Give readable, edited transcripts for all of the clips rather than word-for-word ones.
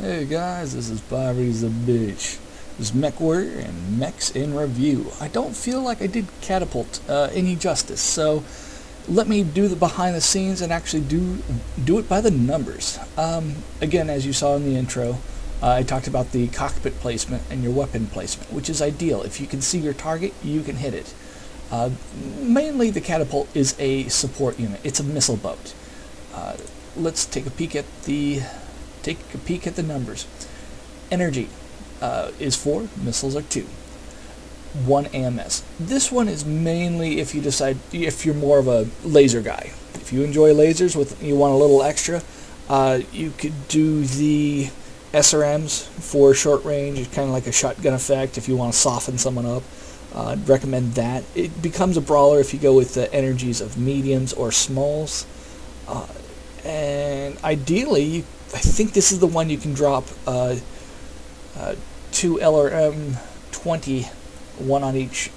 Hey guys, this is Bobby's the Bitch. This is Mech Warrior and Mechs in Review. I don't feel like I did Catapult any justice, so let me do the behind the scenes and actually do it by the numbers. Again, as you saw in the intro, I talked about the cockpit placement and your weapon placement, which is ideal. If you can see your target, you can hit it. Mainly the Catapult is a support unit. It's a missile boat. Let's take a peek at the numbers. Energy is 4, missiles are 2. 1 AMS. This one is mainly if you're more of a laser guy. If you enjoy lasers, you want a little extra, you could do the SRMs for short range. It's kind of like a shotgun effect if you want to soften someone up. I'd recommend that. It becomes a brawler if you go with the energies of mediums or smalls. And ideally, I think this is the one you can drop 2 LRM 20, one on each.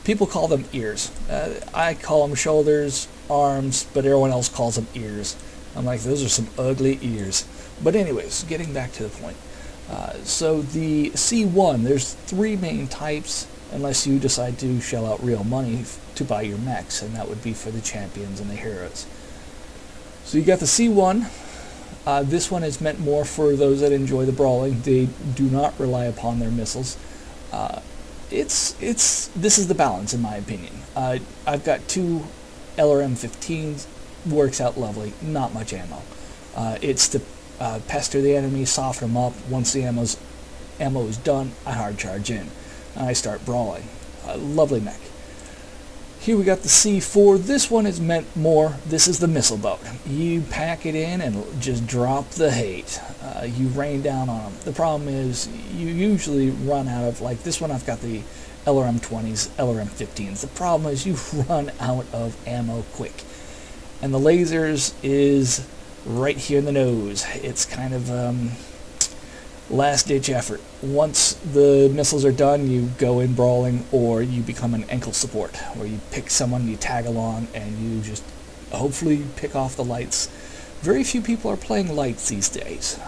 People call them ears. I call them shoulders, arms, but everyone else calls them ears. I'm like, those are some ugly ears. But anyways, getting back to the point. So the C1, there's 3 main types, unless you decide to shell out real money to buy your mechs, and that would be for the champions and the heroes. So you got the C1. This one is meant more for those that enjoy the brawling. They do not rely upon their missiles. This is the balance in my opinion. I've got 2 LRM-15s, works out lovely. Not much ammo. It's to pester the enemy, soften them up. Once the ammo is done, I hard charge in and I start brawling. Lovely mech. Here we got the C4. This one is meant more, this is the missile boat. You pack it in and just drop the hate. You rain down on them. The problem is you usually run out of, like this one I've got the LRM-20s, LRM-15s. The problem is you run out of ammo quick. And the lasers is right here in the nose. It's kind of last-ditch effort. Once the missiles are done, you go in brawling, or you become an ankle support, where you pick someone, you tag along, and you just hopefully pick off the lights. Very few people are playing lights these days.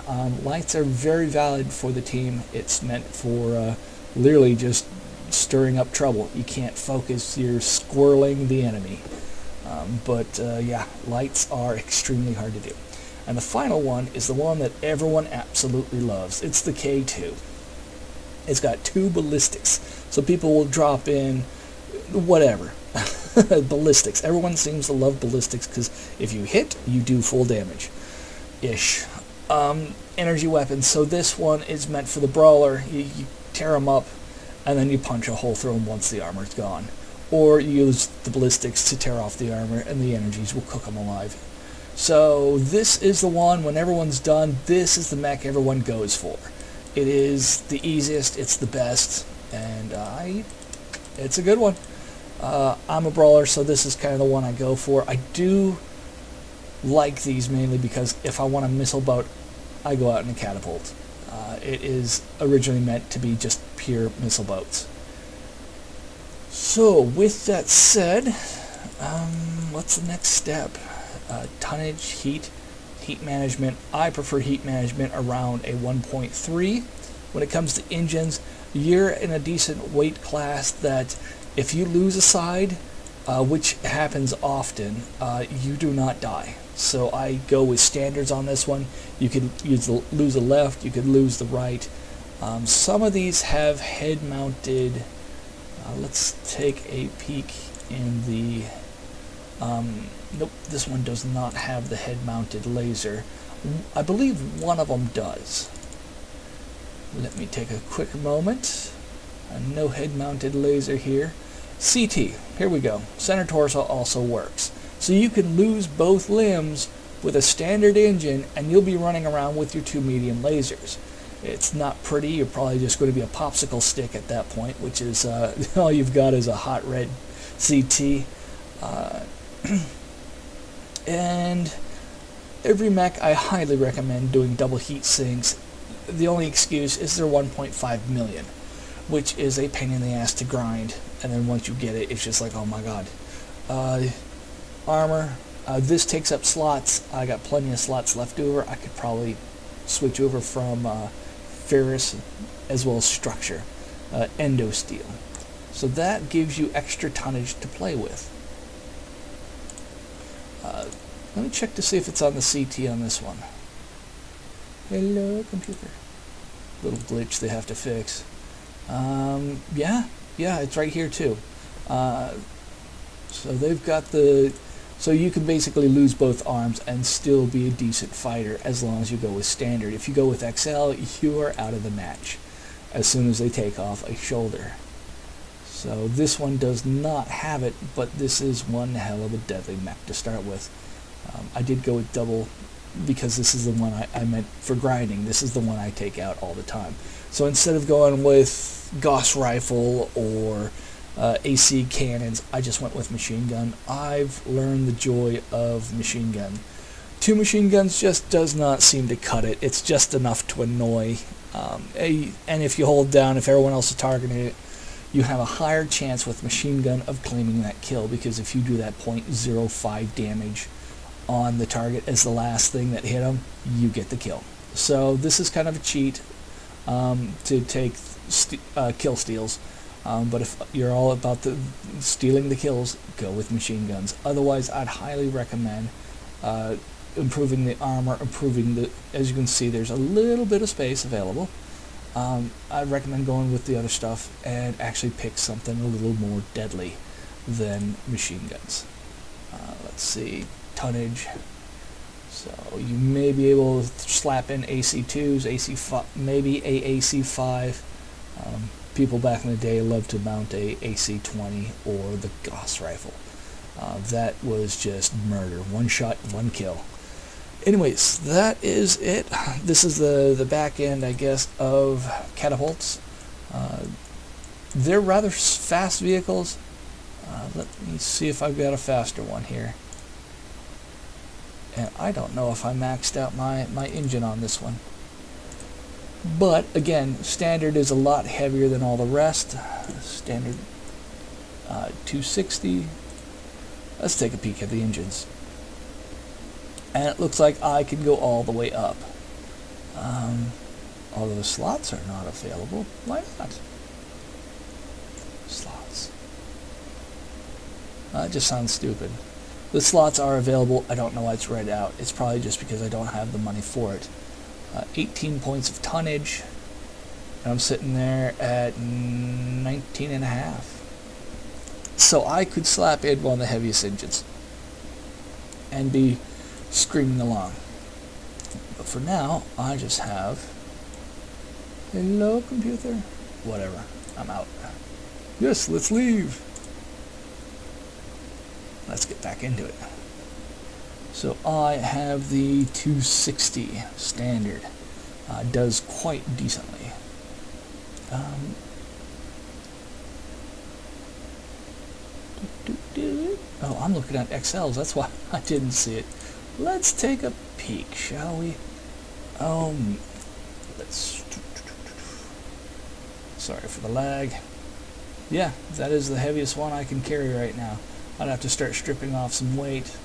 Lights are very valid for the team. It's meant for literally just stirring up trouble. You can't focus, you're squirreling the enemy. Yeah, lights are extremely hard to do. And the final one is the one that everyone absolutely loves. It's the K2. It's got 2 ballistics. So people will drop in whatever. Ballistics. Everyone seems to love ballistics because if you hit, you do full damage. Ish. Energy weapons. So this one is meant for the brawler. You tear them up and then you punch a hole through them once the armor's gone. Or you use the ballistics to tear off the armor and the energies will cook them alive. So this is the one, when everyone's done, this is the mech everyone goes for. It is the easiest, it's the best, and it's a good one. I'm a brawler, so this is kind of the one I go for. I do like these mainly because if I want a missile boat, I go out in a catapult. It is originally meant to be just pure missile boats. So with that said, what's the next step? Tonnage, heat management. I prefer heat management around a 1.3. When it comes to engines, you're in a decent weight class that if you lose a side, which happens often, you do not die. So I go with standards on this one. You could lose the left, you could lose the right. Some of these have head-mounted. Let's take a peek in the... nope, this one does not have the head-mounted laser. I believe one of them does. Let me take a quick moment. No head-mounted laser here. CT, here we go. Center torso also works. So you can lose both limbs with a standard engine and you'll be running around with your 2 medium lasers. It's not pretty. You're probably just going to be a popsicle stick at that point, which is all you've got is a hot red CT. And every mech I highly recommend doing double heat sinks. The only excuse is they're 1.5 million, which is a pain in the ass to grind, and then once you get it, it's just like, oh my god. Armor, this takes up slots. I got plenty of slots left over. I could probably switch over from ferrous as well as structure, endo steel. So that gives you extra tonnage to play with. Let me check to see if it's on the CT on this one. Hello, computer. Little glitch they have to fix. Yeah, it's right here too. So they've got so you can basically lose both arms and still be a decent fighter as long as you go with standard. If you go with XL, you are out of the match as soon as they take off a shoulder. So this one does not have it, but this is one hell of a deadly mech to start with. I did go with double because this is the one I meant for grinding. This is the one I take out all the time. So instead of going with Gauss rifle or AC cannons, I just went with machine gun. I've learned the joy of machine gun. 2 machine guns just does not seem to cut it. It's just enough to annoy. And if you hold down, if everyone else is targeting it, you have a higher chance with machine gun of claiming that kill, because if you do that 0.05 damage on the target as the last thing that hit them, you get the kill. So this is kind of a cheat to take kill steals. But if you're all about stealing the kills, go with machine guns. Otherwise, I'd highly recommend improving the armor, as you can see, there's a little bit of space available. I'd recommend going with the other stuff and actually pick something a little more deadly than machine guns. Let's see, tonnage. So you may be able to slap in AC2s, AC5, maybe a AC5. People back in the day loved to mount a AC-20 or the Gauss rifle. That was just murder. One shot, one kill. Anyways, that is it. This is the back end, I guess, of Catapults. They're rather fast vehicles. Let me see if I've got a faster one here. And I don't know if I maxed out my engine on this one. But again, standard is a lot heavier than all the rest. Standard 260. Let's take a peek at the engines. And it looks like I can go all the way up. Although the slots are not available. Why not? Slots. It just sounds stupid. The slots are available. I don't know why it's read out. It's probably just because I don't have the money for it. 18 points of tonnage, and I'm sitting there at 19 and a half. So I could slap in one of the heaviest engines and be screaming along. But for now, I just have, hello computer, whatever, I'm out. Yes, let's leave. Let's get back into it. So I have the 260 standard. Does quite decently. Oh, I'm looking at XLs. That's why I didn't see it. Let's take a peek, shall we? Sorry for the lag. Yeah, that is the heaviest one I can carry right now. I'd have to start stripping off some weight.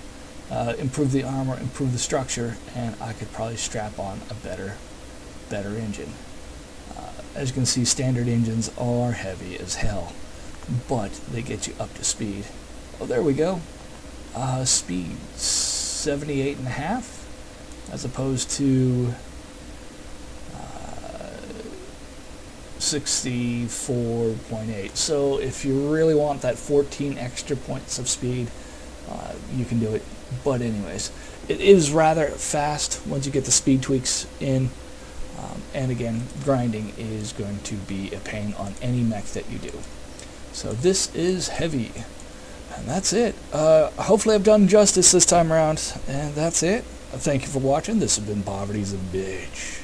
Improve the armor, improve the structure, and I could probably strap on a better engine. As you can see, standard engines are heavy as hell, but they get you up to speed. Oh, there we go. Speed 78.5 as opposed to 64.8. So if you really want that 14 extra points of speed, you can do it. But anyways, it is rather fast once you get the speed tweaks in. And again, grinding is going to be a pain on any mech that you do. So this is heavy. And that's it. Hopefully I've done justice this time around. And that's it. Thank you for watching. This has been Poverty's a Bitch.